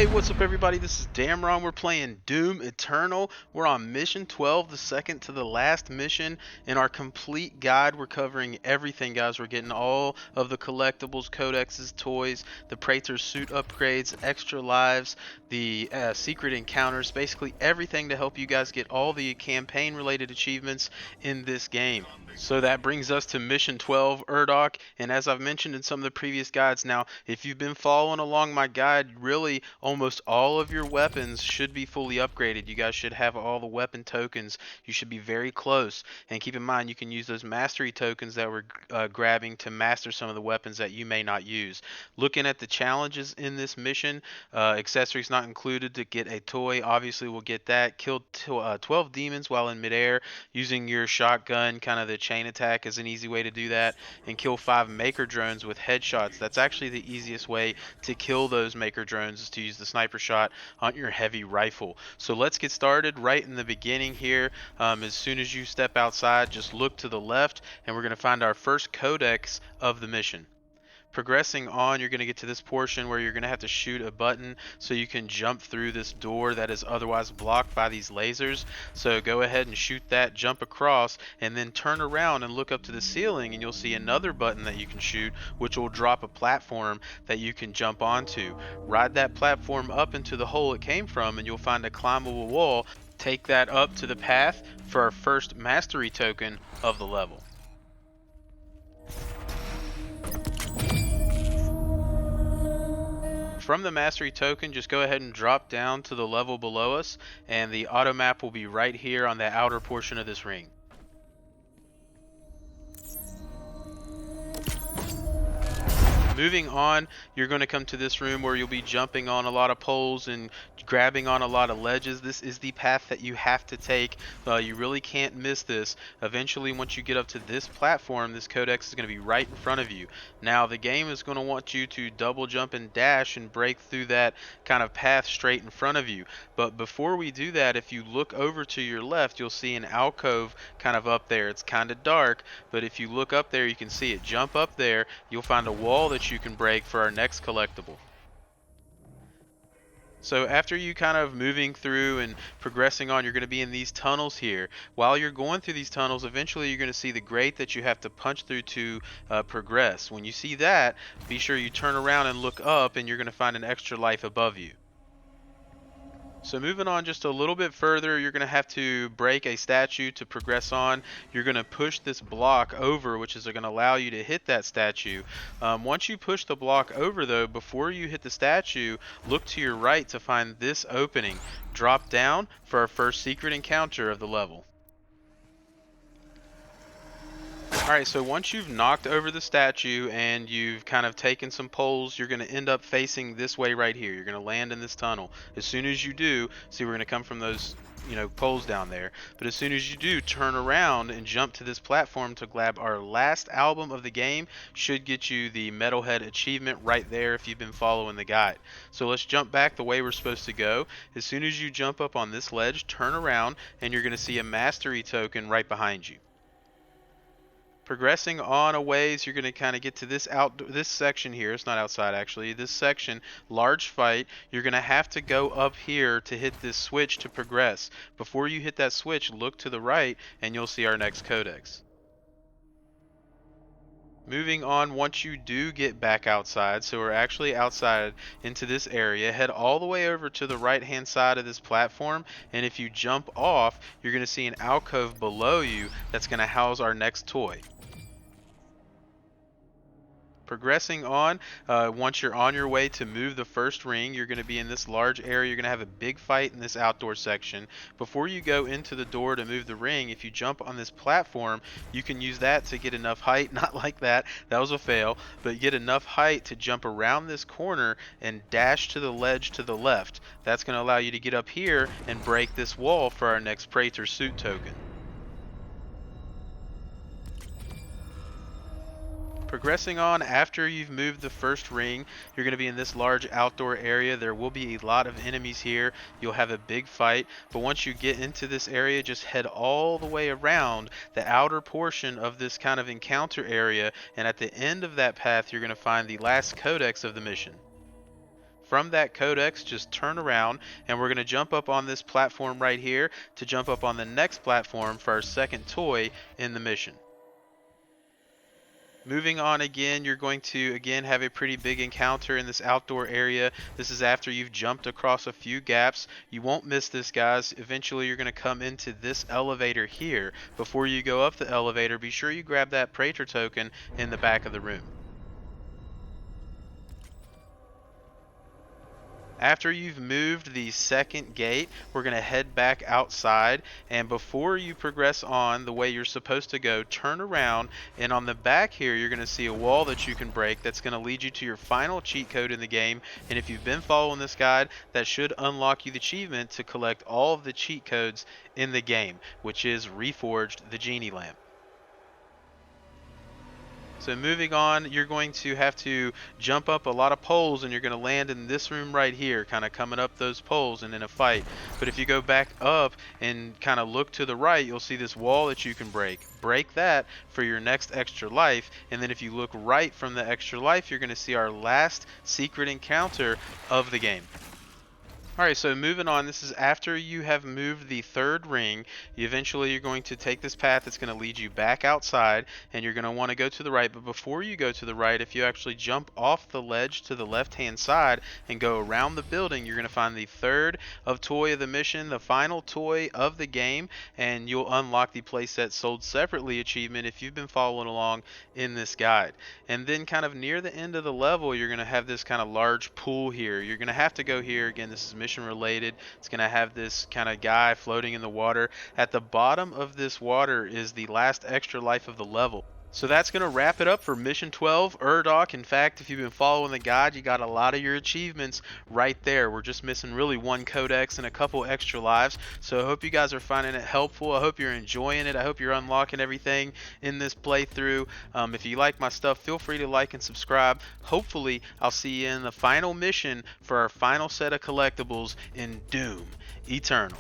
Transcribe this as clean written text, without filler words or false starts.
Hey, what's up everybody? This is Damron. We're playing Doom Eternal. We're on mission 12, the second to the last mission. In our complete guide, we're covering everything, guys. We're getting all of the collectibles, codexes, toys, the Praetor suit upgrades, extra lives, the secret encounters, basically everything to help you guys get all the campaign related achievements in this game. So that brings us to mission 12, Urdak, and as I've mentioned in some of the previous guides, now if you've been following along my guide, really almost all of your weapons should be fully upgraded. You guys should have all the weapon tokens. You should be very close, and keep in mind you can use those mastery tokens that we're grabbing to master some of the weapons that you may not use. Looking at the challenges in this mission, accessories not included. To get a toy, obviously we'll get that. Kill 12 demons while in midair using your shotgun, kind of the chain attack is an easy way to do that, and kill 5 Maykr Drones with headshots. That's actually the easiest way to kill those Maykr Drones, is to use the sniper shot on your heavy rifle. So let's get started right in the beginning here. As soon as you step outside, just look to the left and we're going to find our first codex of the mission. Progressing on, you're going to get to this portion where you're going to have to shoot a button so you can jump through this door that is otherwise blocked by these lasers. So go ahead and shoot that, jump across, and then turn around and look up to the ceiling and you'll see another button that you can shoot, which will drop a platform that you can jump onto. Ride that platform up into the hole it came from and you'll find a climbable wall. Take that up to the path for our first mastery token of the level. From the mastery token, just go ahead and drop down to the level below us, and the Automap will be right here on the outer portion of this ring. Moving on, you're going to come to this room where you'll be jumping on a lot of poles and grabbing on a lot of ledges. This is the path that you have to take. You really can't miss this. Eventually, once you get up to this platform, this codex is going to be right in front of you. Now, the game is going to want you to double jump and dash and break through that kind of path straight in front of you. But before we do that, if you look over to your left, you'll see an alcove kind of up there. It's kind of dark, but if you look up there, you can see it. Jump up there, you'll find a wall that you can break for our next collectible. So after you kind of moving through and progressing on, you're going to be in these tunnels here. While you're going through these tunnels, eventually you're going to see the grate that you have to punch through to progress. When you see that, be sure you turn around and look up, and you're going to find an extra life above you. So moving on just a little bit further, you're going to have to break a statue to progress on. You're going to push this block over, which is going to allow you to hit that statue. Once you push the block over though, before you hit the statue, look to your right to find this opening. Drop down for our first secret encounter of the level. Alright, so once you've knocked over the statue and you've kind of taken some poles, you're going to end up facing this way right here. You're going to land in this tunnel. As soon as you do, see, we're going to come from those, poles down there. But as soon as you do, turn around and jump to this platform to grab our last album of the game. Should get you the Metalhead achievement right there if you've been following the guide. So let's jump back the way we're supposed to go. As soon as you jump up on this ledge, turn around and you're going to see a mastery token right behind you. Progressing on a ways, you're going to kind of get to this section here. It's not outside actually. This section, large fight. You're going to have to go up here to hit this switch to progress. Before you hit that switch, look to the right and you'll see our next codex. Moving on, once you do get back outside, so we're actually outside into this area, head all the way over to the right hand side of this platform, and if you jump off, you're going to see an alcove below you that's going to house our next toy. Progressing on, once you're on your way to move the first ring, you're going to be in this large area. You're going to have a big fight in this outdoor section. Before you go into the door to move the ring, if you jump on this platform, you can use that to get enough height. Not like that, that was a fail, but get enough height to jump around this corner and dash to the ledge to the left. That's going to allow you to get up here and break this wall for our next Praetor suit token. Progressing on, after you've moved the first ring, you're going to be in this large outdoor area. There will be a lot of enemies here. You'll have a big fight, but once you get into this area, just head all the way around the outer portion of this kind of encounter area, and at the end of that path, you're going to find the last codex of the mission. From that codex, just turn around, and we're going to jump up on this platform right here to jump up on the next platform for our second toy in the mission. Moving on again, you're going to again have a pretty big encounter in this outdoor area. This is after you've jumped across a few gaps. You won't miss this, guys. Eventually you're going to come into this elevator here. Before you go up the elevator, be sure you grab that Praetor token in the back of the room. After you've moved the second gate, we're going to head back outside, and before you progress on the way you're supposed to go, turn around, and on the back here you're going to see a wall that you can break that's going to lead you to your final cheat code in the game. And if you've been following this guide, that should unlock you the achievement to collect all of the cheat codes in the game, which is Reforged the Genie Lamp. So moving on, you're going to have to jump up a lot of poles, and you're going to land in this room right here, kind of coming up those poles and in a fight. But if you go back up and kind of look to the right, you'll see this wall that you can break. Break that for your next extra life, and then if you look right from the extra life, you're going to see our last secret encounter of the game. Alright, so moving on, this is after you have moved the third ring. Eventually you're going to take this path that's going to lead you back outside, and you're going to want to go to the right. But before you go to the right, if you actually jump off the ledge to the left hand side and go around the building, you're going to find the third of toy of the mission, the final toy of the game, and you'll unlock the playset sold separately achievement if you've been following along in this guide. And then kind of near the end of the level, you're going to have this kind of large pool here. You're going to have to go here. Again, this is mission related. It's going to have this kind of guy floating in the water. At the bottom of this water is the last extra life of the level. So that's going to wrap it up for Mission 12, Urdak. In fact, if you've been following the guide, you got a lot of your achievements right there. We're just missing really one codex and a couple extra lives. So I hope you guys are finding it helpful. I hope you're enjoying it. I hope you're unlocking everything in this playthrough. If you like my stuff, feel free to like and subscribe. Hopefully, I'll see you in the final mission for our final set of collectibles in Doom Eternal.